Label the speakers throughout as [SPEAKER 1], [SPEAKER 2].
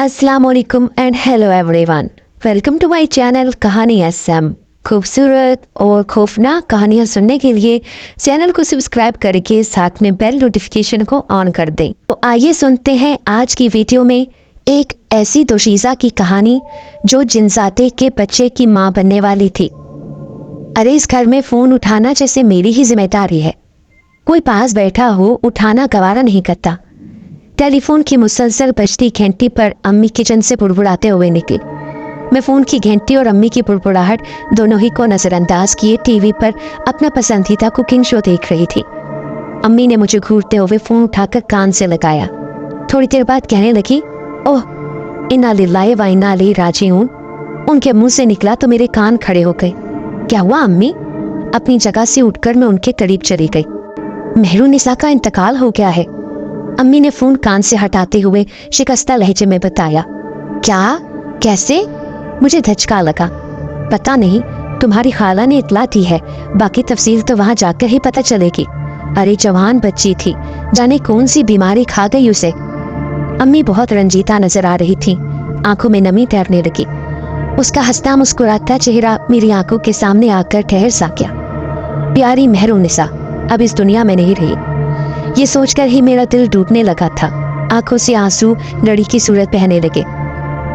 [SPEAKER 1] अस्सलाम वालेकुम and hello everyone. Welcome to my channel Kahani SM. खूबसूरत और खौफनाक कहानियाँ सुनने के लिए चैनल को सब्सक्राइब करके साथ में बेल नोटिफिकेशन को ऑन कर दें। तो आइए सुनते हैं आज की वीडियो में एक ऐसी दोशीज़ा की कहानी जो जिनजाते के बच्चे की माँ बनने वाली थी। अरे इस घर में फ़ोन उठाना जैसे मेरी ही जिम्मेदारी है। कोई पास बैठा हो उठाना गवारा नहीं करता। टेलीफोन की मुसलसल बजती घंटी पर अम्मी किचन से बुड़बुड़ाते हुए निकली। मैं फ़ोन की घंटी और अम्मी की बुड़बुड़ाहट दोनों ही को नज़रअंदाज किए टीवी पर अपना पसंदीदा कुकिंग शो देख रही थी। अम्मी ने मुझे घूरते हुए फ़ोन उठाकर कान से लगाया। थोड़ी देर बाद कहने लगी, ओह इन्ना लिल्लाहि व इन्ना इलैहि राजिऊन। उनके मुंह से निकला तो मेरे कान खड़े हो गए। क्या हुआ अम्मी? अपनी जगह से उठकर मैं उनके करीब चली गई। मेहरुनिसा का इंतकाल हो गया है, अम्मी ने फोन कान से हटाते हुए शिकस्ता लहजे में बताया। क्या? कैसे? मुझे धचका लगा। पता नहीं, तुम्हारी खाला ने इतला दी है, बाकी तफसील तो वहां जाकर ही पता चलेगी। अरे जवान बच्ची थी, जाने कौन सी बीमारी खा गई उसे। अम्मी बहुत रंजीता नजर आ रही थी, आंखों में नमी तैरने लगी। उसका हंसता मुस्कुराता चेहरा मेरी आंखों के सामने आकर ठहर सा गया। प्यारी मेहरुनिसा अब इस दुनिया में नहीं रही, ये सोचकर ही मेरा दिल टूटने लगा था। आंखों से आंसू लड़ी की सूरत बहने लगे।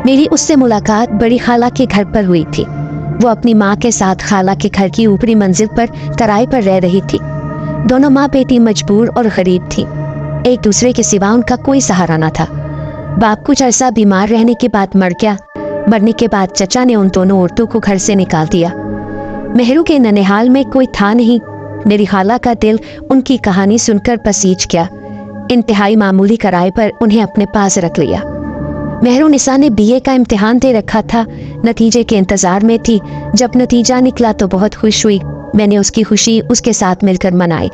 [SPEAKER 1] मेरी उससे मुलाकात बड़ी खाला के घर पर हुई थी। वो अपनी माँ के साथ खाला के घर की ऊपरी मंजिल पर तराई पर रह रही थी। दोनों माँ बेटी मजबूर और गरीब थी। एक दूसरे के सिवा उनका कोई सहारा न था। बाप कुछ अरसा बीमार रहने के बाद मर गया। मरने के बाद चचा ने उन दोनों औरतों को घर से निकाल दिया। मेहरू के ननिहाल में कोई था नहीं। मेरी खाला का दिल उनकी कहानी सुनकर पसीज गया। इंतहाई मामूली किराए पर उन्हें अपने पास रख लिया। मेहरुनिसा ने बीए का इम्तिहान दे रखा था, नतीजे के इंतजार में थी। जब नतीजा निकला तो बहुत खुश हुई। मैंने उसकी खुशी उसके साथ मिलकर मनाई।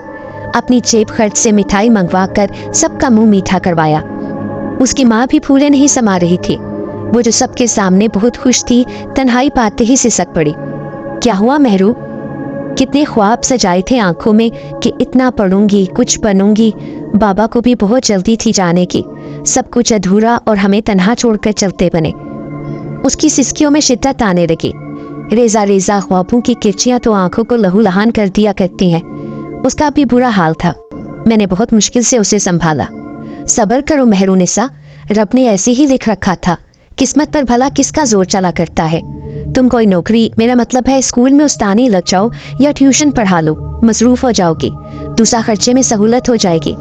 [SPEAKER 1] अपनी जेब खर्च से मिठाई मंगवा कर सबका मुंह मीठा करवाया। उसकी माँ भी फूले नहीं समा रही थी। वो जो सबके सामने बहुत खुश थी, तन्हाई पाते ही सिसक पड़ी। क्या हुआ मेहरू? कितने ख्वाब सजाए थे आंखों में कि इतना पढ़ूंगी, कुछ बनूंगी। बाबा को भी बहुत जल्दी थी जाने की। सब कुछ अधूरा और हमें तन्हा छोड़कर चलते बने। उसकी सिसकियों में शिद्दत आने लगी। रेजा रेजा ख्वाबों की किरचियां तो आंखों को लहूलुहान कर दिया करती हैं। उसका भी बुरा हाल था। मैंने बहुत मुश्किल से उसे संभाला। सब्र करो मेहरुनिसा, रब ने ऐसे ही लिख रखा था। किस्मत पर भला किसका जोर चला करता है। तुम कोई नौकरी, मेरा मतलब है स्कूल में उस्तानी लग जाओ या ट्यूशन पढ़ा लो, मसरूफ हो जाओगी। दूसरा खर्चे में सहूलत हो जाएगी।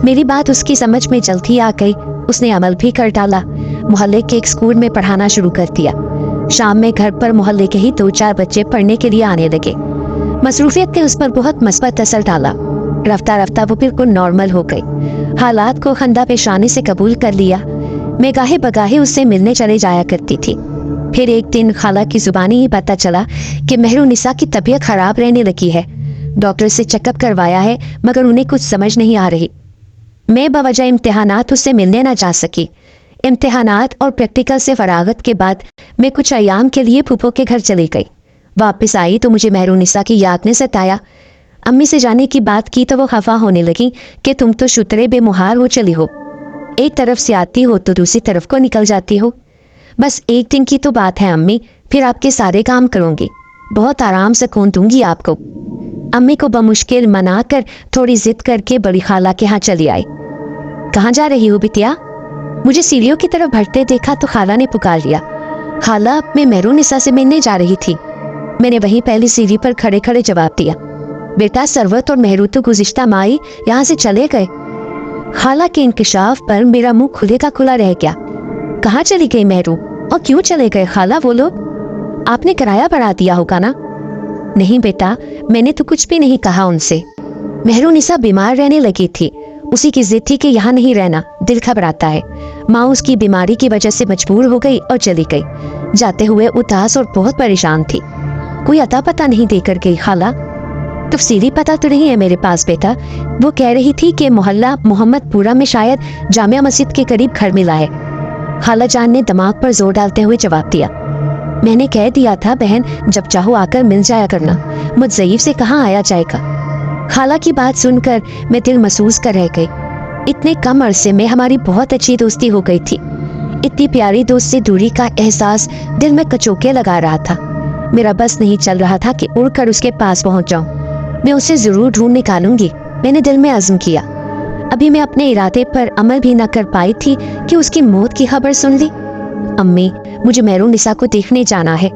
[SPEAKER 1] मेरी बात उसकी समझ में जल्दी आ गई। उसने अमल भी कर डाला। मोहल्ले के एक स्कूल में पढ़ाना शुरू कर दिया। शाम में घर पर मोहल्ले के ही 2-4 बच्चे पढ़ने के लिए आने लगे। मसरूफियत ने उस पर बहुत मस्बत असर डाला। रफ्ता रफ्ता वो बिल्कुल नॉर्मल हो गई। हालात को खंदा पेशानी से कबूल कर लिया। मैं गाहे बगाहे उससे मिलने चले जाया करती थी। फिर एक दिन खाला की जुबानी ही पता चला कि मेहरुनिसा की तबीयत खराब रहने लगी है। डॉक्टर से चेकअप करवाया है, मगर उन्हें कुछ समझ नहीं आ रही। मैं बवजह इम्तिहानात उससे मिलने ना जा सकी। इम्तिहानात और प्रैक्टिकल से फरागत के बाद मैं कुछ अयाम के लिए फूफो के घर चली गई। वापस आई तो मुझे मेहरुनिसा की याद ने सताया। अम्मी से जाने की बात की तो वो खफा होने लगी कि तुम तो शुतरे बेमुहार हो चली हो। एक तरफ से आती हो तो दूसरी तरफ को निकल जाती हो। बस एक दिन की तो बात है अम्मी, फिर आपके सारे काम करूंगी। बहुत आराम से खून दूंगी आपको। अम्मी को बमुश्किल मनाकर थोड़ी जिद करके बड़ी खाला के यहाँ चली आई। कहाँ जा रही हो बिटिया? मुझे सीढ़ियों की तरफ बढ़ते देखा तो खाला ने पुकार लिया। खाला, मैं मेहरुनिसा से मिलने जा रही थी। मैंने वहीं पहली सीढ़ी पर खड़े खड़े जवाब दिया। बेटा सरवत और मेहरू तो गुज़िश्ता माही यहाँ से चले गए। खाला के इंकशाफ पर मेरा मुंह खुले का खुला रह गया। कहाँ चली गई मेहरू और क्यों चले गए खाला वो लोग? आपने किराया बढ़ा दिया होगा ना? नहीं बेटा, मैंने तो कुछ भी नहीं कहा उनसे। मेहरुनिसा बीमार रहने लगी थी। उसी की जिद थी कि यहाँ नहीं रहना, दिल घबराता है। माँ उसकी बीमारी की वजह से मजबूर हो गई और चली गई। जाते हुए उदास और बहुत परेशान थी। कोई अता पता नहीं देकर गई खाला? तफसीली पता तो नहीं है मेरे पास बेटा। वो कह रही थी कि मोहल्ला मोहम्मदपुरा में शायद जामिया मस्जिद के करीब घर मिला है। खाला जान ने दिमाग पर जोर डालते हुए जवाब दिया। मैंने कह दिया था बहन, जब चाहो आकर मिल जाया करना। मुझ ज़ईफ से कहाँ आया जाएगा। खाला की बात सुनकर मैं दिल महसूस कर रह गई। इतने कम अरसे में हमारी बहुत अच्छी दोस्ती हो गई थी। इतनी प्यारी दोस्त से दूरी का एहसास दिल में कचोके लगा रहा था। मेरा बस नहीं चल रहा था कि उड़कर उसके पास पहुंच जाऊं। मैं उसे जरूर ढूंढ निकालूंगी, मैंने दिल में अज़्म किया। अभी मैं अपने इरादे पर अमल भी न कर पाई थी कि उसकी मौत की खबर सुन ली। अम्मी, मुझे मेहरुन्निसा को देखने जाना है।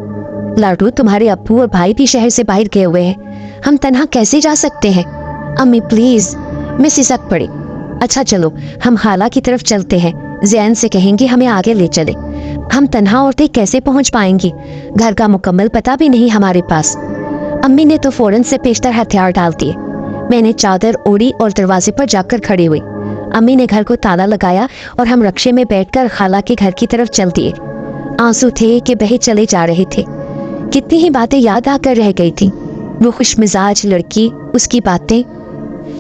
[SPEAKER 1] लाडू, तुम्हारे अब्बू और भाई भी शहर से बाहर गए हुए हैं, हम तन्हा कैसे जा सकते हैं? अम्मी प्लीज। मैं सिसक पड़ी। अच्छा चलो, हम खाला की तरफ चलते हैं, ज़ैन से कहेंगे हमें आगे ले चले। हम तन्हा औरतें कैसे पहुंच पाएंगी? घर का मुकम्मल पता भी नहीं हमारे पास। अम्मी ने तो फौरन से पेशतर हथियार डाल दिए। मैंने चादर ओढ़ी और दरवाजे पर जाकर खड़ी हुई। अम्मी ने घर को ताला लगाया और हम रक्शे में बैठकर खाला के घर की तरफ चल दिए। आंसू थे कि बहे चले जा रहे थे। कितनी ही बातें याद आकर रह गई थी। वो खुशमिजाज लड़की, उसकी बातें।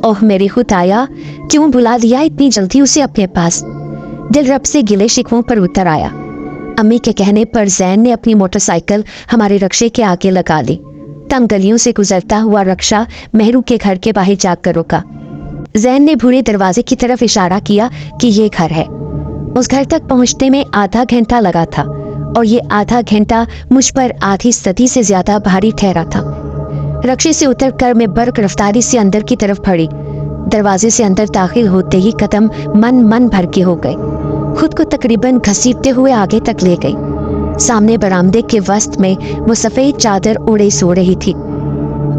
[SPEAKER 1] ओह मेरी खुदाया, क्यों बुला लिया इतनी जल्दी उसे अपने पास? दिल रब से गिले शिकवों पर उतर आया। अम्मी के कहने पर ज़ैन ने अपनी मोटरसाइकिल हमारे रक्शे के आगे लगा ली। तंग गलियों से गुजरता हुआ रक्शा मेहरू के घर के बाहर जाकर रुका। ज़ैन ने भूरे दरवाजे की तरफ इशारा किया कि ये घर है। उस घर तक पहुंचने में आधा घंटा लगा था और ये आधा घंटा मुझ पर आधी सदी से ज्यादा भारी ठहरा था। रक्शे से उतरकर मैं बर्क रफ्तारी से अंदर की तरफ बढ़ी। दरवाजे से अंदर दाखिल होते ही कदम मन भर के हो गए। खुद को तकरीबन घसीटते हुए आगे तक ले गई। सामने बरामदे के वस्त में वो सफेद चादर ओढ़े सो रही थी।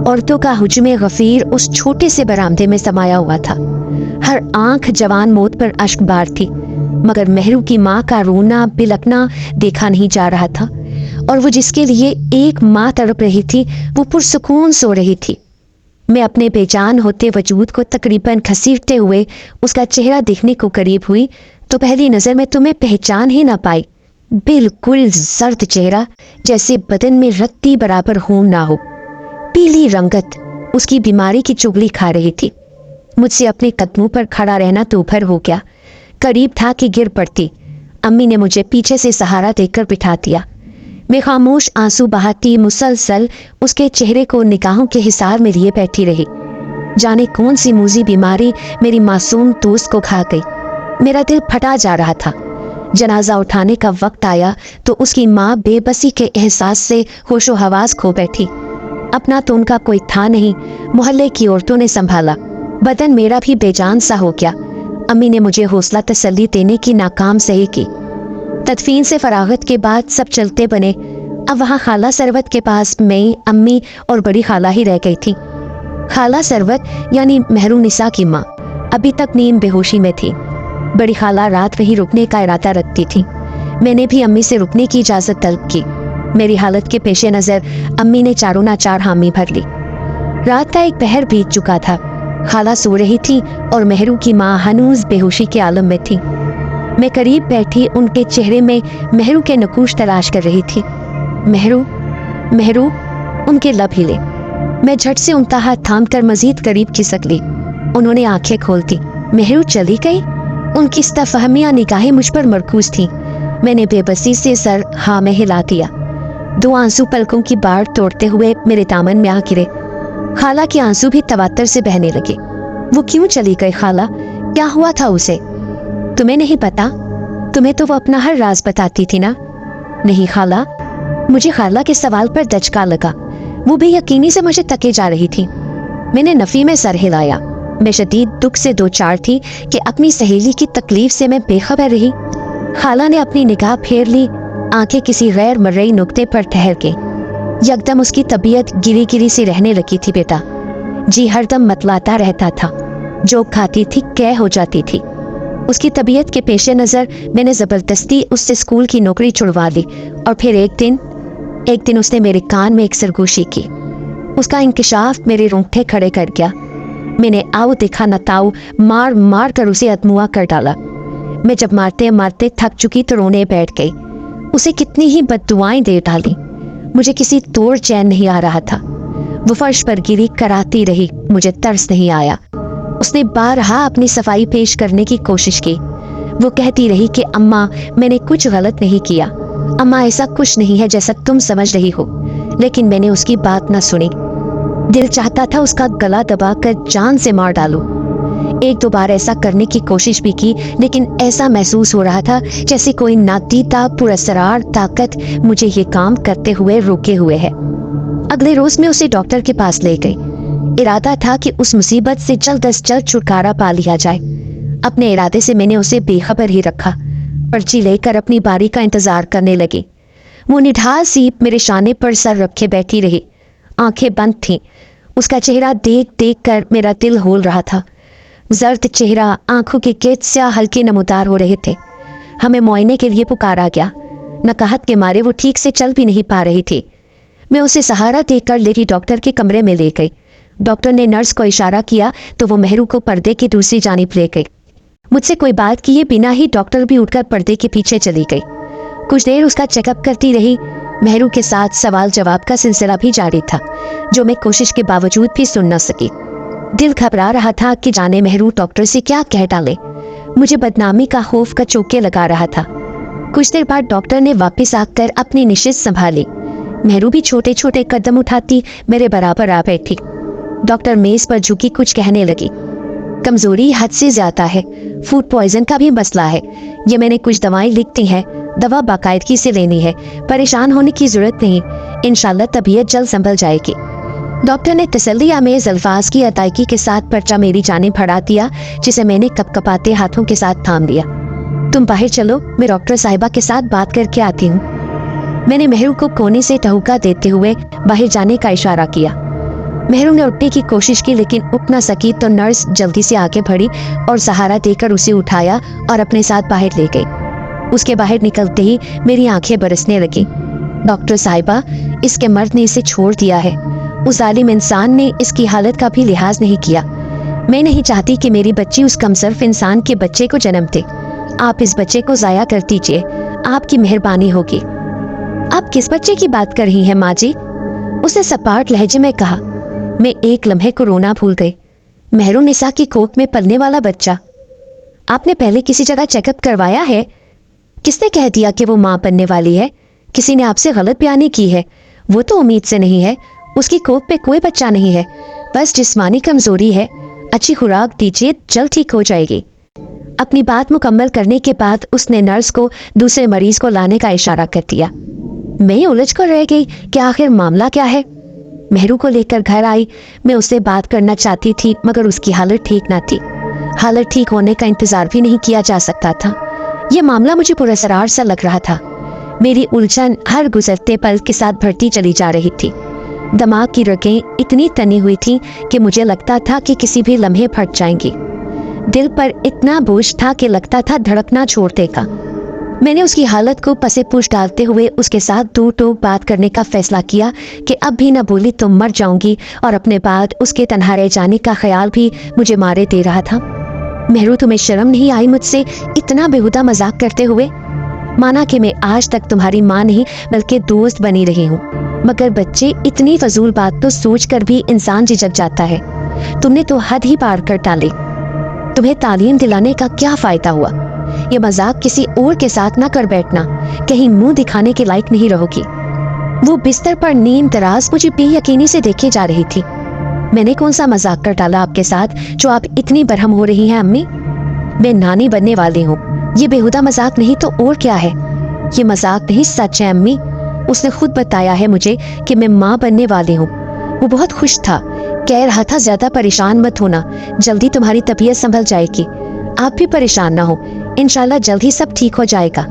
[SPEAKER 1] औरतों का हुजूम गफीर उस छोटे से बरामदे में समाया हुआ था। हर आंख जवान मौत पर अश्कबार थी, मगर मेहरू की माँ का रोना बिलखना देखा नहीं जा रहा था, और वो जिसके लिए एक माँ तड़प रही थी वो पुरसुकून सो रही थी। मैं अपने बेजान होते वजूद को तकरीबन घसीटते हुए उसका चेहरा देखने को करीब हुई तो पहली नजर में तुम्हें पहचान ही ना पाई। बिल्कुल जर्द चेहरा, जैसे बदन में रत्ती बराबर खून ना हो। पीली रंगत उसकी बीमारी की चुगली खा रही थी। मुझसे अपने कदमों पर खड़ा रहना दोपहर हो गया। करीब था कि गिर पड़ती। अम्मी ने मुझे पीछे से सहारा देकर बिठा दिया। मैं खामोश आंसू बहाती मुसलसल उसके चेहरे को निगाहों के हिसार में लिए बैठी रही। जाने कौन सी मूजी बीमारी मेरी मासूम दोस्त को खा गई। मेरा दिल फटा जा रहा था। जनाजा उठाने का वक्त आया तो उसकी माँ बेबसी के एहसास से होशो हवास खो बैठी। अपना तो उनका कोई था नहीं, मोहल्ले की औरतों ने संभाला। बदन मेरा भी बेजान सा हो गया। अम्मी ने मुझे हौसला तसल्ली देने की नाकाम सही की। तदफीन से फरागत के बाद सब चलते बने। अब वहाँ खाला सरवत के पास मैं, अम्मी और बड़ी खाला ही रह गई थी। खाला सरवत यानी मेहरुन्निसा की माँ अभी तक नींद बेहोशी में थी। बड़ी खाला रात वहीं रुकने का इरादा रखती थी। मैंने भी अम्मी से रुकने की इजाज़त तलब की। मेरी हालत के पेश नज़र अम्मी ने चारों नाचार हामी भर ली। रात का एक पहर बीत चुका था। खाला सो रही थी और मेहरू की माँ हनूज बेहोशी के आलम में थी। मैं करीब बैठी उनके चेहरे में मेहरू के नकूश तलाश कर रही थी। मेहरू, मेहरू, उनके लब हिले। मैं झट से उनका हाथ थाम कर मजीद करीब खिसक ली। उन्होंने आंखें खोल दी। मेहरू चली गई? उनकी इस्तफहमिया निगाहें मुझ पर मरकूज थीं। मैंने बेबसी से सर हाँ में हिला दिया। दो आंसू पलकों की बाढ़ तोड़ते हुए मेरे दामन में आ गिरे। खाला के आंसू भी तवातर से बहने लगे। वो क्यों चली गई खाला? क्या हुआ था उसे? तुम्हें नहीं पता? तुम्हें तो वो अपना हर राज बताती थी ना। नहीं खाला। मुझे खाला के सवाल पर दचका लगा। वो बेयकीनी से मुझे तके जा रही थी। मैंने नफी में सर हिलाया। मैं शदीद दुख से दो चार थी कि अपनी सहेली की तकलीफ से मैं बेखबर रही। खाला ने अपनी निगाह फेर ली। आंखें किसी गैर मर्रई नुक्ते पर ठहर के। यकदम उसकी तबीयत गिरी गिरी सी रहने लगी थी। बेटा जी हरदम मतलाता रहता था। जो खाती थी कै हो जाती थी। उसकी तबीयत के पेश नज़र मैंने ज़बरदस्ती उससे स्कूल की नौकरी छुड़वा ली। और फिर एक दिन उसने मेरे कान में एक सरगोशी की। उसका इंकिशाफ मेरे रोंगटे खड़े कर गया। मैंने आओ देखा न ताऊ मार मार कर उसे अधमुआ कर डाला। मैं जब मारते मारते थक चुकी तो रोने बैठ गई। उसे कितनी ही बद्दुआएं दे डाली। मुझे किसी तोड़ चैन नहीं आ रहा था। वो फर्श पर गिरी कराती रही। मुझे तरस नहीं आया। उसने बारहा अपनी सफाई पेश करने की कोशिश की। वो कहती रही कि अम्मा मैंने कुछ गलत नहीं किया। अम्मा ऐसा कुछ नहीं है जैसा तुम समझ रही हो। लेकिन मैंने उसकी बात न सुनी। दिल चाहता था उसका गला दबाकर जान से मार डालूं। एक दो बार ऐसा करने की कोशिश भी की, लेकिन ऐसा महसूस हो रहा था जैसे कोई नादीदा पुरअसरार ताकत मुझे ये काम करते हुए रोके हुए है। अगले रोज मैं उसे डॉक्टर के पास ले गई। इरादा था कि उस मुसीबत से जल्द अज जल्द छुटकारा पा लिया जाए। अपने इरादे से मैंने उसे बेखबर ही रखा। पर्ची लेकर अपनी बारी का इंतजार करने लगी। वो निढाल सी मेरे शाने पर सर रखे बैठी रही, आंखें बंद थीं। उसका चेहरा देख देख कर मेरा दिल होल रहा था। जर्द चेहरा, आंखों के गिर्द स्याह हल्के नमूदार हो रहे थे। हमें मुआयने के लिए पुकारा गया। नकाहत के मारे वो ठीक से चल भी नहीं पा रही थी। मैं उसे सहारा देकर लेडी डॉक्टर के कमरे में ले गई। डॉक्टर ने नर्स को इशारा किया तो वो मेहरू को पर्दे की दूसरी जानिब ले गई। मुझसे कोई बात किए बिना ही डॉक्टर भी उठकर पर्दे के पीछे चली गई। कुछ देर उसका चेकअप करती रही। मेहरू के साथ सवाल जवाब का सिलसिला भी जारी था, जो मैं कोशिश के बावजूद भी सुन न सकी। दिल घबरा रहा था कि जाने मेहरू डॉक्टर से क्या कह डाले। मुझे बदनामी का खौफ का चौके लगा रहा था। कुछ देर बाद डॉक्टर ने वापस आकर अपनी निशिस्त संभाली। मेहरू भी छोटे छोटे कदम उठाती मेरे बराबर आ बैठी। डॉक्टर मेज पर झुकी कुछ कहने लगी। कमजोरी हद से ज्यादा है, फूड पॉइजन का भी मसला है। ये मैंने कुछ दवाएं लिख दी हैं, दवा बाकायदगी से लेनी है। परेशान होने की जरूरत नहीं, इंशाल्लाह तबीयत जल्द संभल जाएगी। डॉक्टर ने तसल्ली आमेज अल्फाज की अदायगी के साथ पर्चा मेरी जानिब बढ़ा दिया, जिसे मैंने कपकपाते हाथों के साथ थाम लिया। तुम बाहर चलो, मैं डॉक्टर साहिबा के साथ बात करके आती हूँ। मैंने मेहरू को कोने से टहुका देते हुए बाहर जाने का इशारा किया। मेहरू ने उठने की कोशिश की, लेकिन उठ न सकी तो नर्स जल्दी से आगे बढ़ी और सहारा देकर उसे उठाया और अपने साथ बाहर ले गई। उसके बाहर निकलते ही मेरी आंखें बरसने लगी। डॉक्टर साहिबा, इसके मर्द ने इसे छोड़ दिया है। उस जालिम इंसान ने इसकी हालत का भी लिहाज नहीं किया। मैं नहीं चाहती कि मेरी बच्ची उस कमसर्फ इंसान के बच्चे को जन्म दे। आप इस बच्चे को जाया कर दीजिए, आपकी मेहरबानी होगी। आप किस बच्चे की बात कर रही हैं माँ जी? उसने सपाट लहजे में कहा। मैं एक लम्हे को रोना भूल गई। मेहरू निसा की कोख में पलने वाला बच्चा। आपने पहले किसी जगह चेकअप करवाया है? किसने कह दिया कि वो माँ बनने वाली है? किसी ने आपसे गलत बयानी की है। वो तो उम्मीद से नहीं है। उसकी कोख पे कोई बच्चा नहीं है, बस जिस्मानी कमजोरी है। अच्छी खुराक दीजिए, जल्द ठीक हो जाएगी। अपनी बात मुकम्मल करने के बाद उसने नर्स को दूसरे मरीज को लाने का इशारा कर दिया। मैं उलझ कर रह गई कि आखिर मामला क्या है। मेहरू को लेकर घर आई। मैं उससे बात करना चाहती थी, मगर उसकी हालत ठीक ना थी। हालत ठीक होने का इंतजार भी नहीं किया जा सकता था। यह मामला मुझे पुरअसरार सा लग रहा था। मेरी उलझन हर गुजरते पल के साथ बढ़ती चली जा रही थी। दिमाग की रगें इतनी तनी हुई थीं कि मुझे लगता था कि किसी भी लम्हे फट जाएंगी। दिल पर इतना बोझ था कि लगता था धड़कना छोड़ देगा। मैंने उसकी हालत को पसे पूछ डालते हुए उसके साथ दो टोक बात करने का फैसला किया कि अब भी न बोली तो मर जाऊंगी, और अपने बाद उसके तन्हा रह जाने का ख्याल भी मुझे मारे दे रहा था। मेहरू, तुम्हें शर्म नहीं आई मुझसे इतना बेहुदा मजाक करते हुए? माना कि मैं आज तक तुम्हारी माँ नहीं बल्कि दोस्त बनी रही हूँ, मगर बच्चे, इतनी फजूल बात तो सोचकर भी इंसान झिझक जाता है। तुमने तो हद ही पार कर डाली। तुम्हें तालीम दिलाने का क्या फायदा हुआ? ये मजाक किसी और के साथ ना कर बैठना, कहीं मुंह दिखाने के लायक नहीं रहोगी। वो बिस्तर पर नीम दराज मुझे बेयकीनी से देखे जा रही थी। मैंने कौन सा मजाक कर डाला आपके साथ जो आप इतनी बरहम हो रही हैं अम्मी? मैं नानी बनने वाली हूँ। ये बेहुदा मजाक नहीं तो और क्या है? ये मजाक नहीं, सच है अम्मी। उसने खुद बताया है मुझे कि मैं माँ बनने वाली हूँ। वो बहुत खुश था, कह रहा था ज्यादा परेशान मत होना, जल्दी तुम्हारी तबीयत संभल जाएगी। आप भी परेशान ना हो, इंशाल्लाह जल्द ही सब ठीक हो जाएगा।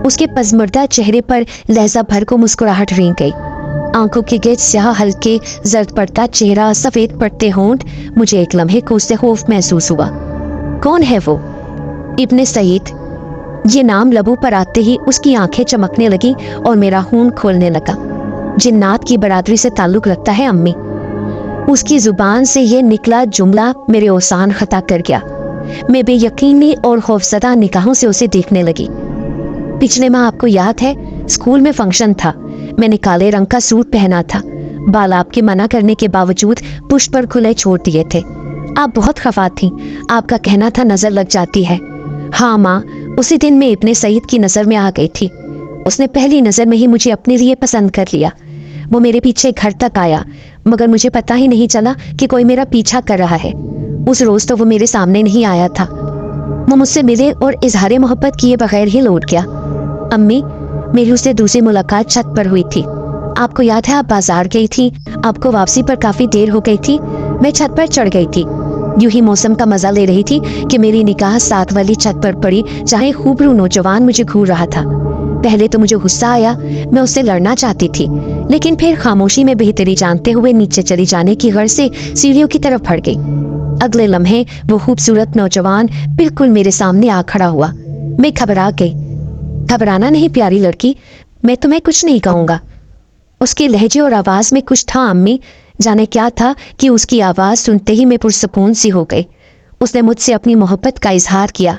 [SPEAKER 1] उसके पजमुर्दा चेहरे पर लहजा भर को मुस्कुराहट रेंग गई। आंखों के गिर्द स्याह हल्के जर्द पड़ता चेहरा, सफेद पड़ते होंठ। मुझे एक लम्हे को उससे खौफ महसूस हुआ। कौन है वो? इब्ने सईद। ये नाम लबों पर आते ही उसकी आंखें चमकने लगी और मेरा खून खोलने लगा। जिन्नात की बरादरी से ताल्लुक रखता है अम्मी। उसकी जुबान से ये निकला जुमला मेरे ओसान खता कर गया। मैं बेयकीनी और खौफजदा निगाहों से उसे देखने लगी। पिछले माह आपको याद है, स्कूल में फंक्शन था। मैंने काले रंग का सूट पहना था। बाल आपके मना करने के बावजूद पुष्प पर खुले छोड़ दिए थे। आप बहुत खफा थीं। आपका कहना था नजर लग जाती है। हाँ माँ, उसी दिन मैं इब्ने सईद की नजर में आ गई थी। उसने पहली नजर में ही मुझे अपने लिए पसंद कर लिया। वो मेरे पीछे घर तक आया, मगर मुझे पता ही नहीं चला कि कोई मेरा पीछा कर रहा है। उस रोज तो वो मेरे सामने नहीं आया था। वो मुझसे मिले और इजहार मोहब्बत किए बगैर ही लौट गया। अम्मी, मेरी उससे दूसरी मुलाकात छत पर हुई थी। आपको याद है, आप बाजार गई थी, आपको वापसी पर काफी देर हो गई थी। मैं छत पर चढ़ गई थी, यूं ही मौसम का मजा ले रही थी कि मेरी निगाह साथ वाली छत पर पड़ी जहाँ खूबरू नौजवान मुझे घूर रहा था। पहले तो मुझे गुस्सा आया, मैं उससे लड़ना चाहती थी, लेकिन फिर खामोशी में बेहतरी जानते हुए नीचे चली जाने की गर्ज से सीढ़ियों की तरफ बढ़ गई। अगले लम्हे वो खूबसूरत नौजवान बिल्कुल मेरे सामने आ खड़ा हुआ। मैं घबरा गई। घबराना नहीं प्यारी लड़की, मैं तुम्हें कुछ नहीं कहूँगा। उसके लहजे और आवाज में कुछ था अम्मी, जाने क्या था कि उसकी आवाज सुनते ही मैं पुरसकून सी हो गई। उसने मुझसे अपनी मोहब्बत का इजहार किया।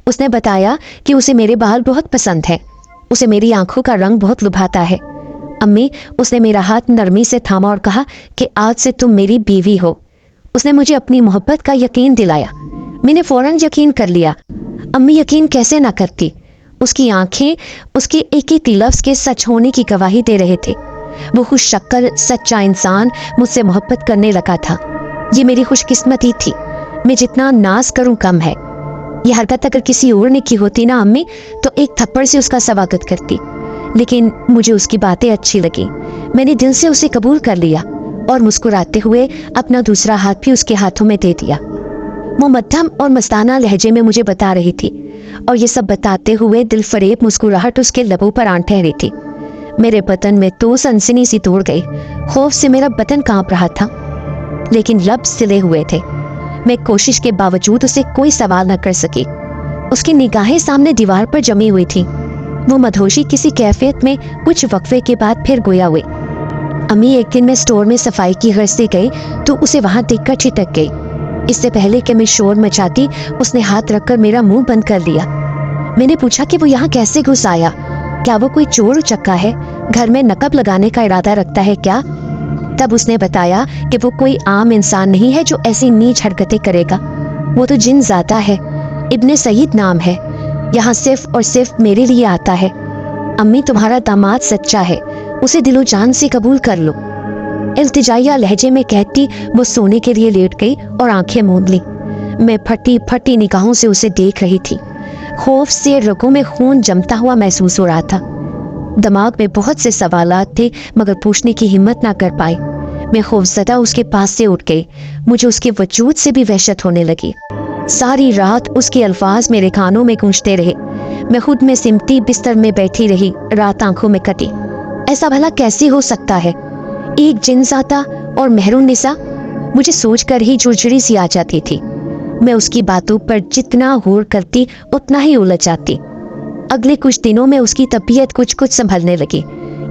[SPEAKER 1] उसने बताया कि उसे मेरे बाल बहुत पसंद है, उसे मेरी आंखों का रंग बहुत लुभाता है। अम्मी, उसने मेरा हाथ नरमी से थामा और कहा कि आज से तुम मेरी बीवी हो। उसने मुझे अपनी मोहब्बत का यकीन दिलाया। मैंने फौरन यकीन कर लिया। अम्मी यकीन कैसे ना करती, उसकी आंखें उसके एक एक लफ्ज के सच होने की गवाही दे रहे थे। वो खुश शक्ल सच्चा इंसान मुझसे मोहब्बत करने लगा था। ये मेरी खुशकिस्मती थी। मैं जितना नाज करूं कम है। ये हरकत अगर किसी और ने की होती ना अम्मी, तो एक थप्पड़ से उसका स्वागत करती, लेकिन मुझे उसकी बातें अच्छी लगी। मैंने दिल से उसे कबूल कर लिया और मुस्कुराते हुए अपना दूसरा हाथ भी उसके हाथों में दे दिया। वो मध्यम और मस्ताना लहजे में मुझे बता रही थी और ये सब बताते हुए दिल फरेब मुस्कुराहट उसके लबों पर आन ठहरी थी। मेरे बदन में तो सनसनी सी तोड़ गई। खौफ से मेरा बदन कांप रहा था, लेकिन लब सिले हुए थे। मैं कोशिश के बावजूद उसे कोई सवाल न कर सकी। उसकी निगाहें सामने दीवार पर जमी हुई थी। वो मधोशी किसी कैफियत में कुछ वक्फे के बाद फिर गोया हुई। अम्मी, एक दिन मैं स्टोर में सफाई की गर्ज से गई तो उसे वहां देखकर छिटक गई। इससे पहले कि मैं शोर मचाती, उसने हाथ रखकर मेरा मुंह बंद कर लिया। मैंने पूछा कि वो यहाँ कैसे घुस आया? क्या वो कोई चोर उचक्का है? घर में नकब लगाने का इरादा रखता है क्या? तब उसने बताया कि वो कोई आम इंसान नहीं है जो ऐसी नीच हरकतें करेगा। वो तो जिन ज़ाता है, इब्ने सईद नाम है, यहाँ सिर्फ और सिर्फ मेरे लिए आता है। अम्मी, तुम्हारा दामाद सच्चा है, उसे दिलो जान से कबूल कर लो। इल्तिजाइया लहजे में कहती वो सोने के लिए लेट गई और आंखें मूंद ली। मैं फटी फटी निगाहों से उसे देख रही थी। खौफ से रगों में खून जमता हुआ महसूस हो रहा था। दिमाग में बहुत से सवालात थे, मगर पूछने की हिम्मत ना कर पाई। मैं खौफजदा उसके पास से उठ गई। मुझे उसके वजूद से भी वहशत होने लगी। सारी रात उसके अल्फाज मेरे कानों में गूंजते रहे। मैं खुद में सिमटी बिस्तर में बैठी रही। रात आंखों में कटी। ऐसा भला कैसे हो सकता है? एक जिन्साता और महरून निसा। मुझे सोचकर ही झुरझुरी सी आ जाती थी। मैं उसकी बातों पर जितना गौर करती उतना ही उलझ जाती। अगले कुछ दिनों में उसकी तबीयत कुछ कुछ संभलने लगी।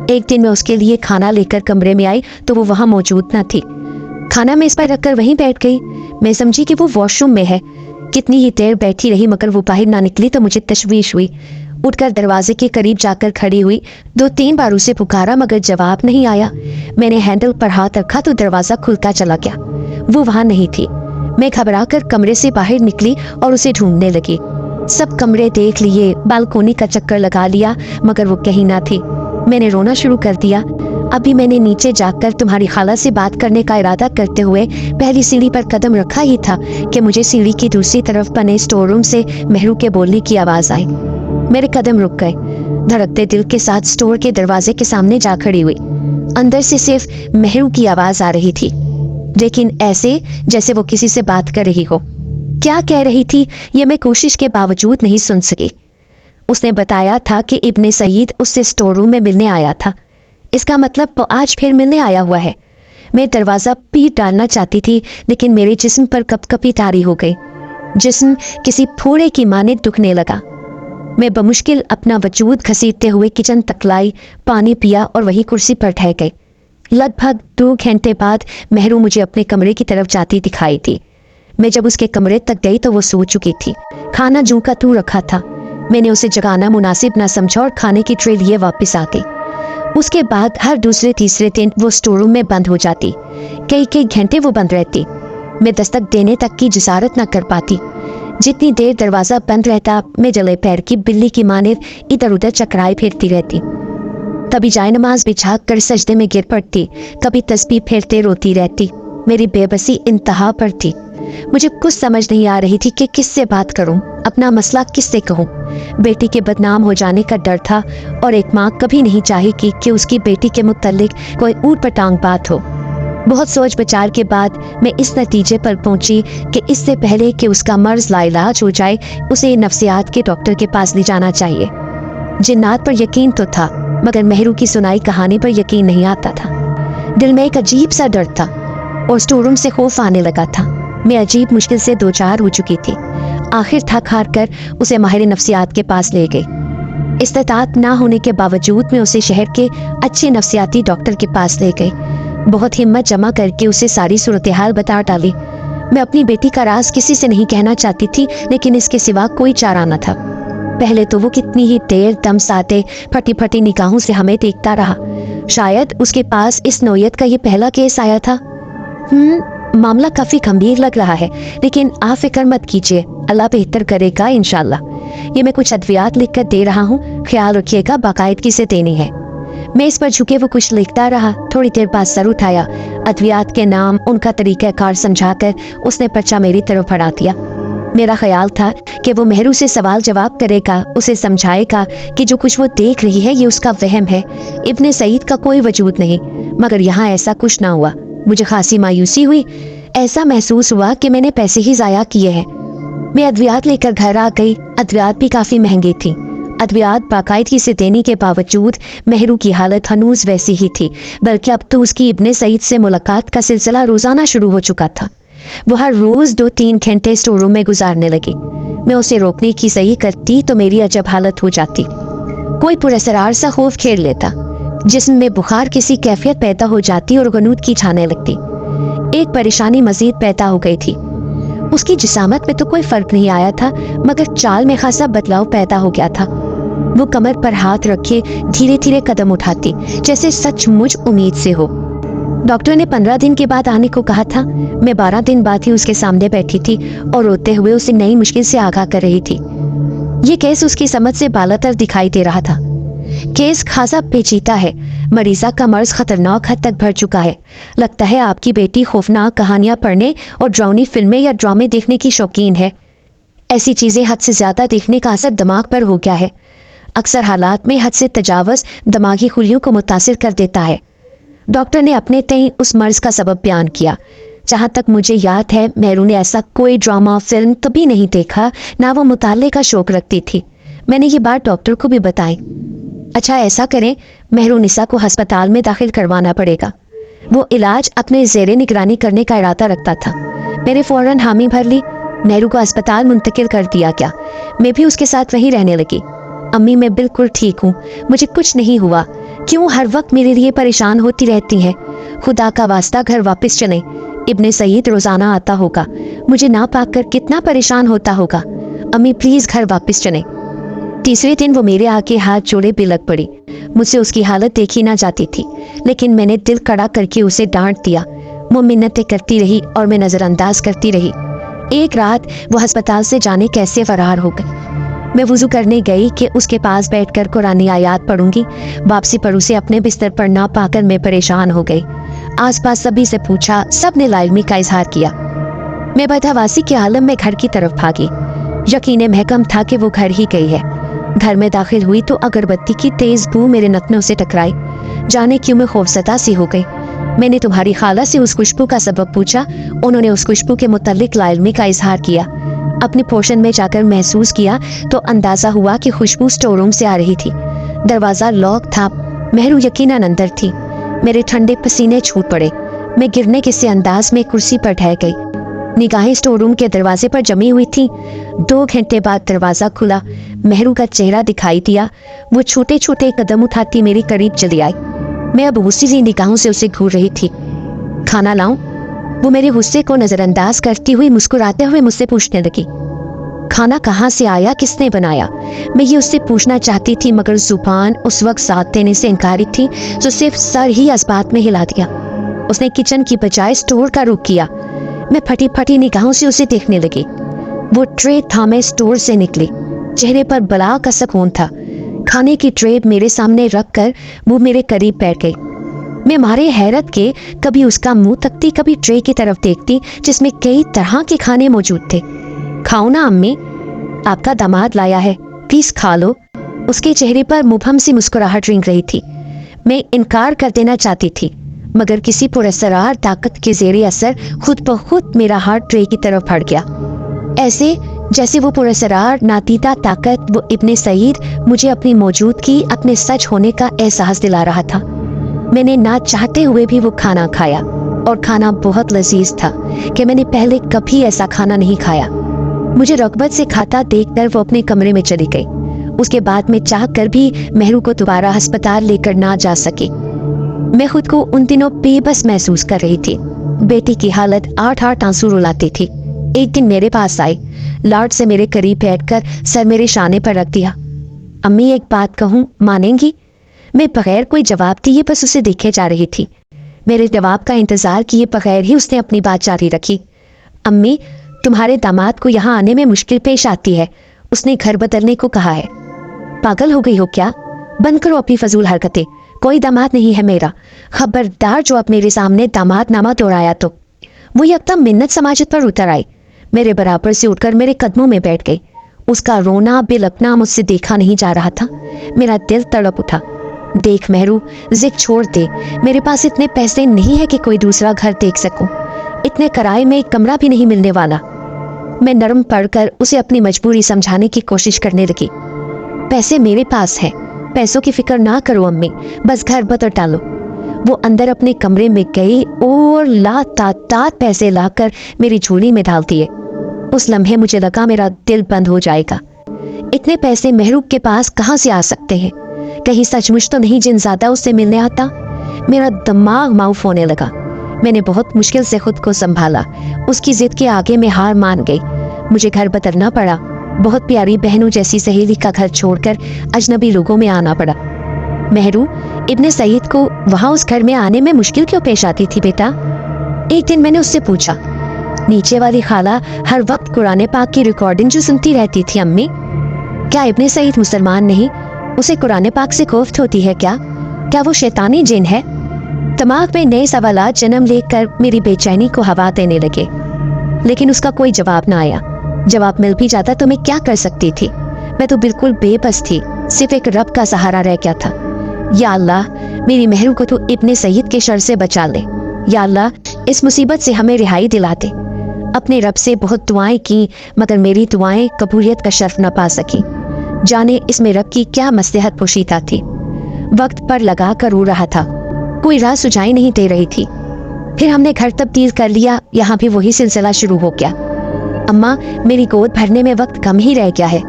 [SPEAKER 1] एक दिन मैं उसके लिए खाना लेकर कमरे में आई तो वो वहां मौजूद न थी। खाना मैं इस पर रखकर वहीं बैठ गई। मैं समझी कि वो वॉशरूम में है। कितनी ही देर बैठी रही मगर वो बाहर ना निकली तो मुझे तशवीश हुई। उठकर दरवाजे के करीब जाकर खड़ी हुई। 2-3 बार उसे पुकारा मगर जवाब नहीं आया। मैंने हैंडल पर हाथ रखा तो दरवाजा खुलता चला गया। वो वहां नहीं थी। मैं घबराकर कमरे से बाहर निकली और उसे ढूंढने लगी। सब कमरे देख लिए, बालकोनी का चक्कर लगा लिया, मगर वो कहीं ना थी। मैंने रोना शुरू कर दिया। अभी मैंने नीचे जाकर तुम्हारी खाला से बात करने का इरादा करते हुए पहली सीढ़ी पर कदम रखा ही था कि मुझे सीढ़ी की दूसरी तरफ बने स्टोर रूम से मेहरू के बोलने की आवाज आई। मेरे कदम रुक गए। धड़कते दिल के साथ स्टोर के दरवाजे के सामने जा खड़ी हुई। अंदर से सिर्फ मेहरू की आवाज आ रही थी, लेकिन ऐसे जैसे वो किसी से बात कर रही हो। क्या कह रही थी ये मैं कोशिश के बावजूद नहीं सुन सकी। उसने बताया था कि इब्ने सईद उससे स्टोर रूम में मिलने आया था। इसका मतलब वो आज फिर मिलने आया हुआ है। मैं दरवाजा पीट डालना चाहती थी, लेकिन मेरे जिस्म पर कपकपी तारी हो गई। जिस्म किसी फोड़े की माने दुखने लगा। मैं बमुश्किल अपना वजूद घसीटते हुए किचन तक लाई, पानी पिया और वही कुर्सी पर ठहर गई। लगभग 2 घंटे बाद मेहरू मुझे अपने कमरे की तरफ जाती दिखाई थी। मैं जब उसके कमरे तक गई तो वो सो चुकी थी। खाना जूं का तू रखा था। मैंने उसे जगाना मुनासिब ना समझा और खाने की ट्रे लिए वापस आ गई। उसके बाद हर दूसरे तीसरे दिन वो स्टोर रूम में बंद हो जाती। कई घंटे वो बंद रहती। मैं दस्तक देने तक की जिसारत न कर पाती। जितनी देर दरवाजा बंद रहता मैं जले पैर की बिल्ली की माने इधर उधर चकराए फिरती रहती। कभी जाए नमाज बिछा कर सजदे में गिर पड़ती, कभी तस्बीह फेरते रोती रहती। मेरी बेबसी इंतहा पर थी। مجھے کچھ سمجھ نہیں آ رہی تھی کہ کس سے بات کروں، اپنا مسئلہ کس سے کہوں۔ بیٹی کے بدنام ہو جانے کا ڈر تھا، اور ایک ماں کبھی نہیں چاہے گی کہ اس کی بیٹی کے متعلق کوئی اوٹ پٹانگ بات ہو۔ بہت سوچ بچار کے بعد میں اس نتیجے پر پہنچی کہ اس سے پہلے کہ اس کا مرض لاعلاج ہو جائے، اسے نفسیات کے ڈاکٹر کے پاس لے جانا چاہیے۔ جنات پر یقین تو تھا، مگر مہرو کی سنائی کہانی پر یقین نہیں آتا تھا۔ دل میں ایک عجیب سا ڈر تھا اور اسٹور روم سے خوف آنے لگا تھا۔ میں عجیب مشکل سے دوچار ہو چکی تھی۔ آخر تھک ہار کر اسے ماہر نفسیات کے پاس لے گئی۔ استطاعت نہ ہونے کے باوجود میں اسے شہر کے اچھے نفسیاتی ڈاکٹر کے پاس لے گئی۔ بہت ہمت جمع کر کے اسے ساری صورتحال بتا ڈالی۔ میں اپنی بیٹی کا راز کسی سے نہیں کہنا چاہتی تھی، لیکن اس کے سوا کوئی چارہ نہ تھا۔ پہلے تو وہ کتنی ہی دیر دم ساتے پھٹی پھٹی نگاہوں سے ہمیں دیکھتا رہا۔ شاید اس کے پاس اس نوعیت کا یہ پہلا کیس آیا تھا۔ معاملہ کافی گمبھیر لگ رہا ہے، لیکن آپ فکر مت کیجیے، اللہ بہتر کرے گا انشاءاللہ۔ یہ میں کچھ ادویات لکھ کر دے رہا ہوں، خیال رکھیے گا، باقاعدگی سے دینی ہے۔ میں اس پر جھکے وہ کچھ لکھتا رہا۔ تھوڑی دیر بعد سر اٹھایا، ادویات کے نام، ان کا طریقہ کار سمجھا کر اس نے پرچہ میری طرف بڑھا دیا۔ میرا خیال تھا کہ وہ مہرو سے سوال جواب کرے گا، اسے سمجھائے گا کہ جو کچھ وہ دیکھ رہی ہے یہ اس کا وہم ہے، ابن سعید کا کوئی وجود نہیں، مگر یہاں ایسا کچھ نہ ہوا۔ مجھے خاصی مایوسی ہوئی، ایسا محسوس ہوا کہ میں نے پیسے ہی ضائع کیے ہیں۔ میں ادویات لے کر گھر آ گئی۔ ادویات بھی کافی مہنگی تھی۔ ادویات باقاعدگی سے دینے کے باوجود مہرو کی حالت ہنوز ویسی ہی تھی، بلکہ اب تو اس کی ابن سعید سے ملاقات کا سلسلہ روزانہ شروع ہو چکا تھا۔ وہ ہر روز 2-3 گھنٹے اسٹور روم میں گزارنے لگی۔ میں اسے روکنے کی صحیح کرتی تو میری عجب حالت ہو جاتی۔ کوئی پراسرار سا خوف کھیل لیتا، جسم میں بخار کسی کیفیت پیدا ہو جاتی اور غنود کی چھانے لگتی۔ ایک پریشانی مزید پیدا ہو گئی تھی۔ اس کی جسامت میں تو کوئی فرق نہیں آیا تھا، مگر چال میں خاصا بدلاؤ پیدا ہو گیا تھا۔ وہ کمر پر ہاتھ رکھے دھیرے دھیرے قدم اٹھاتی، جیسے سچ مچ امید سے ہو۔ ڈاکٹر نے 15 دن کے بعد آنے کو کہا تھا۔ میں 12 دن بعد ہی اس کے سامنے بیٹھی تھی اور روتے ہوئے اسے نئی مشکل سے آگاہ کر رہی تھی۔ یہ کیس اس کی سمجھ سے بالاتر دکھائی دے رہا تھا۔ کیس خاصا پیچیدہ ہے۔ مریضہ کا مرض خطرناک حد تک بڑھ چکا ہے۔ لگتا ہے آپ کی بیٹی خوفناک کہانیاں پڑھنے اور ڈراؤنی فلمیں یا ڈرامے دیکھنے کی شوقین ہے۔ ایسی چیزیں حد سے زیادہ دیکھنے کا اثر دماغ پر ہو گیا ہے۔ اکثر حالات میں حد سے تجاوز دماغی خلیوں کو متاثر کر دیتا ہے۔ ڈاکٹر نے اپنے تئیں اس مرض کا سبب بیان کیا۔ جہاں تک مجھے یاد ہے مہرو نے ایسا کوئی ڈرامہ فلم کبھی نہیں دیکھا، نہ وہ مطالعے کا شوق رکھتی تھی۔ میں نے یہ بات ڈاکٹر کو بھی بتائی۔ اچھا ایسا کریں، مہرو نسا کو ہسپتال میں داخل کروانا پڑے گا۔ وہ علاج اپنے زیر نگرانی کرنے کا ارادہ رکھتا تھا۔ میں نے فوراً حامی بھر لی۔ مہرو کو ہسپتال منتقل کر دیا گیا۔ میں بھی اس کے ساتھ وہیں رہنے لگی۔ امی میں بالکل ٹھیک ہوں، مجھے کچھ نہیں ہوا۔ کیوں ہر وقت میرے لیے پریشان ہوتی رہتی ہیں؟ خدا کا واسطہ گھر واپس چلیں۔ ابن سعید روزانہ آتا ہوگا، مجھے نہ پا کر کتنا پریشان ہوتا ہوگا۔ امی پلیز گھر واپس چلیں۔ تیسرے دن وہ میرے آگے ہاتھ جوڑے بھی لگ پڑی۔ مجھ سے اس کی حالت دیکھی نہ جاتی تھی، لیکن میں نے دل کڑا کر کے اسے ڈانٹ دیا۔ وہ منتیں کرتی رہی اور میں نظر انداز کرتی رہی۔ ایک رات وہ ہسپتال سے جانے کیسے فرار ہو گئی۔ میں وضو کرنے گئی کہ اس کے پاس بیٹھ کر قرآنی آیات پڑھوں گی۔ واپسی پر اسے اپنے بستر پر نہ پا کر میں پریشان ہو گئی۔ آس پاس سبھی سے پوچھا، سب نے لا علمی کا اظہار کیا۔ میں بدحواسی کے عالم میں گھر کی طرف بھاگی۔ یقین محکم تھا کہ وہ گھر ہی گئی ہے۔ گھر میں داخل ہوئی تو اگربتی کی تیز بو میرے نتنوں سے ٹکرائی۔ جانے کیوں میں خوفزدہ سی ہو گئی۔ میں نے تمہاری خالہ سے اس خوشبو کا سبب پوچھا۔ انہوں نے اس خوشبو کے متعلق لا علمی کا اظہار کیا۔ اپنے پورشن میں جا کر محسوس کیا تو اندازہ ہوا کہ خوشبو اسٹور روم سے آ رہی تھی۔ دروازہ لاک تھا۔ مہرو یقیناً اندر تھی۔ میرے ٹھنڈے پسینے چھوٹ پڑے۔ میں گرنے کے سے انداز میں کرسی پر ڈھہ گئی۔ نگاہیں اسٹور روم کے دروازے پر جمی ہوئی تھیں۔ 2 گھنٹے بعد دروازہ کھلا۔ مہرو کا چہرہ دکھائی دیا۔ وہ چھوٹے چھوٹے قدم اٹھاتی میری قریب چلی آئی۔ میں اب غصے سی نگاہوں سے اسے گھور رہی تھی۔ کھانا لاؤں؟ وہ میرے غصے کو نظر انداز کرتی ہوئی مسکراتے ہوئے مجھ سے پوچھنے لگی۔ کھانا کہاں سے آیا، کس نے بنایا؟ میں یہ اس سے پوچھنا چاہتی تھی، مگر زبان اس وقت ساتھ دینے سے انکاری تھی، تو صرف سر ہی اس بات میں ہلا دیا۔ اس نے کچن کی بجائے اسٹور کا رخ کیا۔ میں پھٹی پھٹی نگاہوں سے اسے دیکھنے لگی۔ وہ ٹرے تھامے اسٹور سے نکلی۔ چہرے پر بلا کا سکون تھا۔ کھانے کی ٹرے میرے سامنے رکھ کر وہ میرے قریب بیٹھ گئی۔ मैं मारे हैरत के कभी उसका मुंह तकती, कभी ट्रे की तरफ देखती जिसमें कई तरह के खाने मौजूद थे। खाओ ना अम्मी, आपका दामाद लाया है, प्लीज खा लो। उसके चेहरे पर मुबहम सी मुस्कुराहट रिंग रही थी। मैं इनकार कर देना चाहती थी, मगर किसी पुरअसरार ताकत के ज़ेरे असर खुद ब खुद मेरा हाथ ट्रे की तरफ बढ़ गया, ऐसे जैसे वो पुरअसरार नातीदा ताकत, वो इब्ने सईद, मुझे अपनी मौजूदगी, अपने सच होने का एहसास दिला रहा था। मैंने ना चाहते हुए भी वो खाना खाया, और खाना बहुत लजीज था कि मैंने पहले कभी ऐसा खाना नहीं खाया। मुझे रग़बत से खाता देखकर वो अपने कमरे में चली गई। उसके बाद मैं चाह कर भी मेहरू को दोबारा अस्पताल लेकर ना जा सकी। मैं खुद को उन दिनों बेबस महसूस कर रही थी। बेटी की हालत 8-8 आंसू रुलाती थी। एक दिन मेरे पास आई, लाड से मेरे करीब बैठकर सर मेरे शाने पर रख दिया। अम्मी, एक बात कहूँ, मानेंगी? मैं बगैर कोई जवाब दिए बस उसे देखे जा रही थी। मेरे जवाब का इंतजार किए बगैर ही उसने अपनी बात जारी रखी। अम्मी, तुम्हारे दामाद को यहाँ आने में मुश्किल पेश आती है, उसने घर बदलने को कहा है। पागल हो गई हो क्या? बंद करो अपनी फजूल हरकतें। कोई दामाद नहीं है मेरा। खबरदार जो अब मेरे सामने दामाद नामा दोहराया तो। वो एकदम मिन्नत समाजत पर उतर आई, मेरे बराबर से उठकर मेरे कदमों में बैठ गई। उसका रोना बिलखना मुझसे देखा नहीं जा रहा था। मेरा दिल तड़प उठा। देख मेहरू, जिद छोड़ दे, मेरे पास इतने पैसे नहीं है कि कोई दूसरा घर देख सकूं। इतने किराए में एक कमरा भी नहीं मिलने वाला। मैं नरम पड़कर उसे अपनी मजबूरी समझाने की कोशिश करने लगी। पैसे मेरे पास है, पैसों की फिक्र ना करो अम्मी, बस घर बदल डालो। वो अंदर अपने कमरे में गई और लातातात पैसे लाकर मेरी झोली में डाल दिए। उस लम्हे मुझे लगा मेरा दिल बंद हो जाएगा। इतने पैसे मेहरू के पास कहाँ से आ सकते हैं? कहीं सचमुच तो नहीं जिनज़ादा उससे मिलने आता? मेरा दिमाग माउफ होने लगा। मैंने बहुत मुश्किल से खुद को संभाला। उसकी जिद के आगे मैं हार मान गई। मुझे घर बदलना पड़ा। बहुत प्यारी बहनों जैसी सहेली का घर छोड़कर अजनबी लोगों में आना पड़ा। मेहरू, इब्ने सईद को वहाँ उस घर में आने में मुश्किल क्यों पेश आती थी बेटा? एक दिन मैंने उससे पूछा। नीचे वाली खाला हर वक्त कुरान पाक की रिकॉर्डिंग जो सुनती रहती थी अम्मी। क्या इब्ने सईद मुसलमान नहीं? उसे कुरान पाक से खौफ होती है क्या? क्या वो शैतानी जिन है? दिमाग में नए सवालात जन्म लेकर मेरी बेचैनी को हवा देने लगे, लेकिन उसका कोई जवाब ना आया। जवाब मिल भी जाता तो मैं क्या कर सकती थी? मैं तो बिल्कुल बेबस थी, सिर्फ एक रब का सहारा रह गया था। या अल्लाह, मेरी मेहरू को तो इब्ने सईद के शर से बचा ले। या अल्लाह, इस मुसीबत से हमें रिहाई दिला दे। अपने रब से बहुत दुआएं की, मगर मेरी दुआएं कबूलियत का शर्फ न पा सकी। जाने इसमें रब की क्या मसलहत पोशीदा थी। वक्त पर लगा कर रो रहा था, कोई राह सुझाई नहीं दे रही थी। फिर हमने घर तब्दील कर लिया, यहाँ भी वही सिलसिला शुरू हो गया। अम्मा, मेरी गोद भरने में वक्त कम ही रह गया है।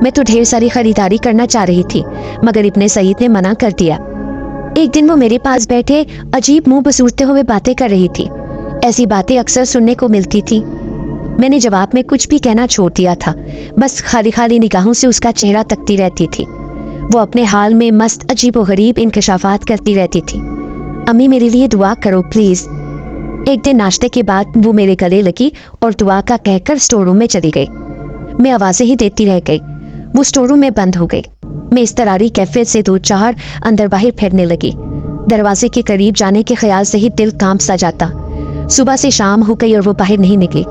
[SPEAKER 1] मैं तो ढेर सारी खरीदारी करना चाह रही थी, मगर इब्ने सईद ने मना कर दिया। एक दिन वो मेरे पास बैठे अजीब मुंह बसूरते हुए बातें कर रही थी। ऐसी बातें अक्सर सुनने को मिलती थी। मैंने जवाब में कुछ भी कहना छोड़ दिया था, बस खाली खाली निगाहों से उसका चेहरा तकती रहती थी। वो अपने हाल में मस्त अजीब व गरीब इंकशाफात करती रहती थी। अम्मी, मेरे लिए दुआ करो प्लीज। एक दिन नाश्ते के बाद वो मेरे गले लगी और दुआ का कहकर स्टोर रूम में चली गई। मैं आवाजें ही देती रह गई। वो स्टोर रूम में बंद हो गई। मैं इस तरारी कैफियत से 2-4 अंदर बाहर फिरने लगी। दरवाजे के करीब जाने के ख्याल से ही दिल कांप सा जाता। सुबह से शाम हो गई और वो बाहर नहीं निकली।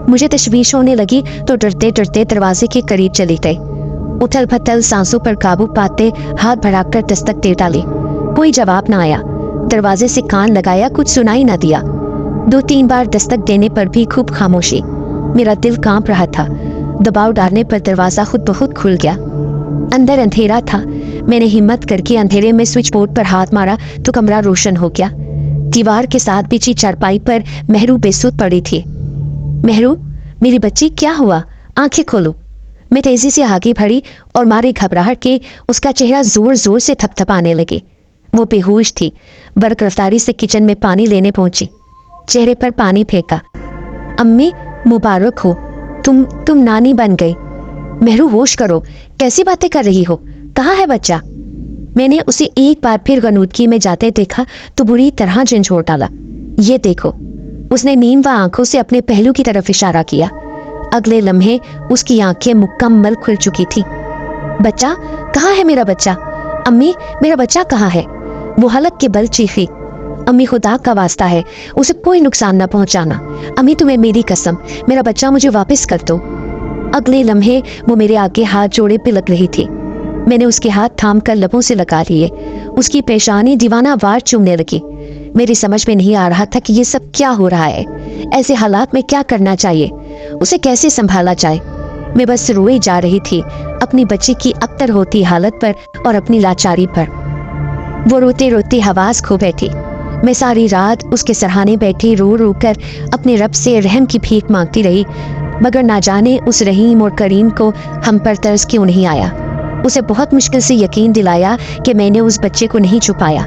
[SPEAKER 1] मुझे तशवीश होने लगी तो डरते डरते दरवाजे के करीब चली गई। उथल पथल सांसों पर काबू पाते हाथ बढ़ाकर दस्तक दे डाली। कोई जवाब ना आया। दरवाजे से कान लगाया, कुछ सुनाई ना दिया। 2-3 बार दस्तक देने पर भी खूब खामोशी। मेरा दिल कांप रहा था। दबाव डालने पर दरवाजा खुद ब खुद खुल गया। अंदर अंधेरा था। मैंने हिम्मत करके अंधेरे में स्विच बोर्ड पर हाथ मारा तो कमरा रोशन हो गया। दीवार के साथ बिछी चारपाई पर मेहरू बेसुध पड़ी थी। मेहरू, मेरी बच्ची, क्या हुआ? आंखें खोलो। मैं तेजी से आगे बढ़ी और मारे घबराहट के उसका चेहरा जोर जोर से थपथपाने लगी। वो बेहोश थी। बर्क रफ्तारी से किचन में पानी लेने पहुंची। चेहरे पर पानी फेंका। अम्मी, मुबारक हो, तुम नानी बन गई। मेहरू, होश करो, कैसी बातें कर रही हो? कहाँ है बच्चा? मैंने उसे एक बार फिर गनूदगी में जाते देखा तो बुरी तरह झंझोड़ डाला। ये देखो। उसने नीम व आंखों से अपने पहलू की तरफ इशारा किया। अगले लम्हे उसकी आंखें मुकम्मल खुल चुकी थी। बच्चा, कहाँ है मेरा बच्चा? अम्मी, मेरा बच्चा कहाँ है? वो हलक के बल चीखी। अम्मी खुदा का वास्ता है उसे कोई नुकसान न पहुंचाना। अम्मी तुम्हें मेरी कसम, मेरा बच्चा मुझे वापस कर दो। अगले लम्हे वो मेरे आगे हाथ जोड़े पिलक रही थी। मैंने उसके हाथ थाम कर लबों से लगा लिए, उसकी पेशानी दीवाना वार चूमने लगी। मेरी समझ में नहीं आ रहा था कि ये सब क्या हो रहा है। ऐसे हालात में क्या करना चाहिए, उसे कैसे संभाला जाए। मैं बस रोई जा रही थी अपनी बच्ची की अबतर होती हालत पर और अपनी लाचारी पर। वो रोते रोते हवास खो बैठी। मैं सारी रात उसके सराहने बैठी रो रो कर अपने रब से रहम की भीख मांगती रही, मगर ना जाने उस रहीम और करीम को हम पर तरस क्यों नहीं आया। उसे बहुत मुश्किल से यकीन दिलाया कि मैंने उस बच्चे को नहीं छुपाया।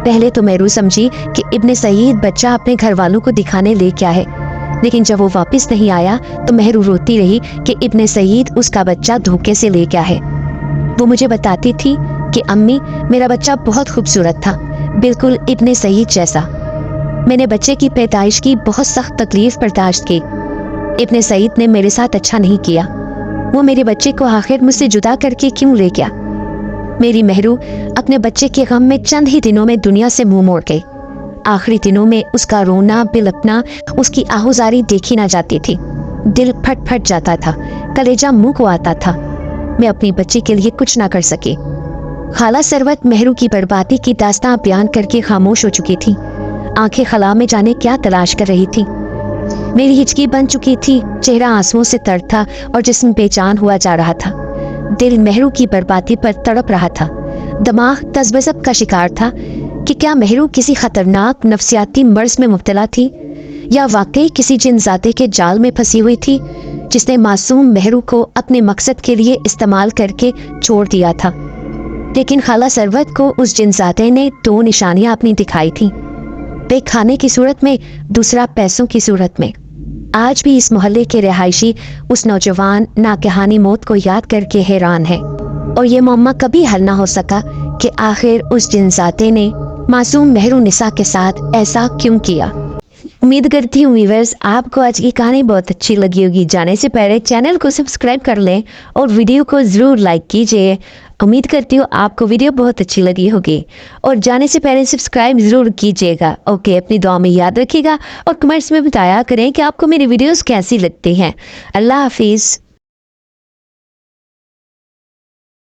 [SPEAKER 1] पहले तो मेहरू समझी कि इब्ने सईद बच्चा अपने घर वालों को दिखाने ले क्या है, लेकिन जब वो वापस नहीं आया तो मेहरू रोती रही कि इब्ने सईद उसका बच्चा धोखे से ले क्या है। वो मुझे बताती थी कि अम्मी, मेरा बच्चा बहुत खूबसूरत था, बिल्कुल इब्ने सईद जैसा। मैंने बच्चे की पैदाइश की बहुत सख्त तकलीफ बर्दाश्त की। इब्ने सईद ने मेरे साथ अच्छा नहीं किया। वो मेरे बच्चे को आखिर मुझसे जुदा करके क्यों ले गया। मेरी मेहरू अपने बच्चे के गम में चंद ही दिनों में दुनिया से मुंह मोड़ गई। आखिरी दिनों में उसका रोना बिलपना, उसकी आहुजारी देखी ना जाती थी। दिल फट फट जाता था, कलेजा मुंह को आता था। मैं अपनी बच्ची के लिए कुछ ना कर सकी। खाला सरवत मेहरू की बर्बादी की दास्तां बयान करके खामोश हो चुकी थी। आंखें खला में जाने क्या तलाश कर रही थी। मेरी हिचकी बन चुकी थी, चेहरा आंसुओं से तर था और जिस्म बेजान हुआ जा रहा था। दिल मेहरू की बर्बादी पर तड़प रहा था। दिमाग तज़ब्ज़ब का शिकार था कि क्या मेहरू किसी खतरनाक नफ्सियाती मर्ज में मुब्तला थी, या वाकई किसी जिनजाते के जाल में फंसी हुई थी जिसने मासूम मेहरू को अपने मकसद के लिए इस्तेमाल करके छोड़ दिया था। लेकिन खाला सरवत को उस जिनजाते ने दो निशानियां अपनी दिखाई थी, एक खाने की सूरत में, दूसरा पैसों की सूरत में। आज भी इस मोहल्ले के रिहायशी उस नौजवान नाकहानी मौत को याद करके हैरान है, और ये मुअम्मा कभी हल ना हो सका कि आखिर उस जिनजाते ने मासूम मेहरू निसा के साथ ऐसा क्यों किया। उम्मीद करती हूँ व्यूअर्स आपको आज की कहानी बहुत अच्छी लगी होगी। जाने से पहले चैनल को सब्सक्राइब कर लें और वीडियो को ज़रूर लाइक कीजिए। उम्मीद करती हूँ आपको वीडियो बहुत अच्छी लगी होगी, और जाने से पहले सब्सक्राइब ज़रूर कीजिएगा। ओके, अपनी दुआ में याद रखिएगा और कमेंट्स में बताया करें कि आपको मेरी वीडियोस कैसी लगती हैं। अल्लाह हाफिज़।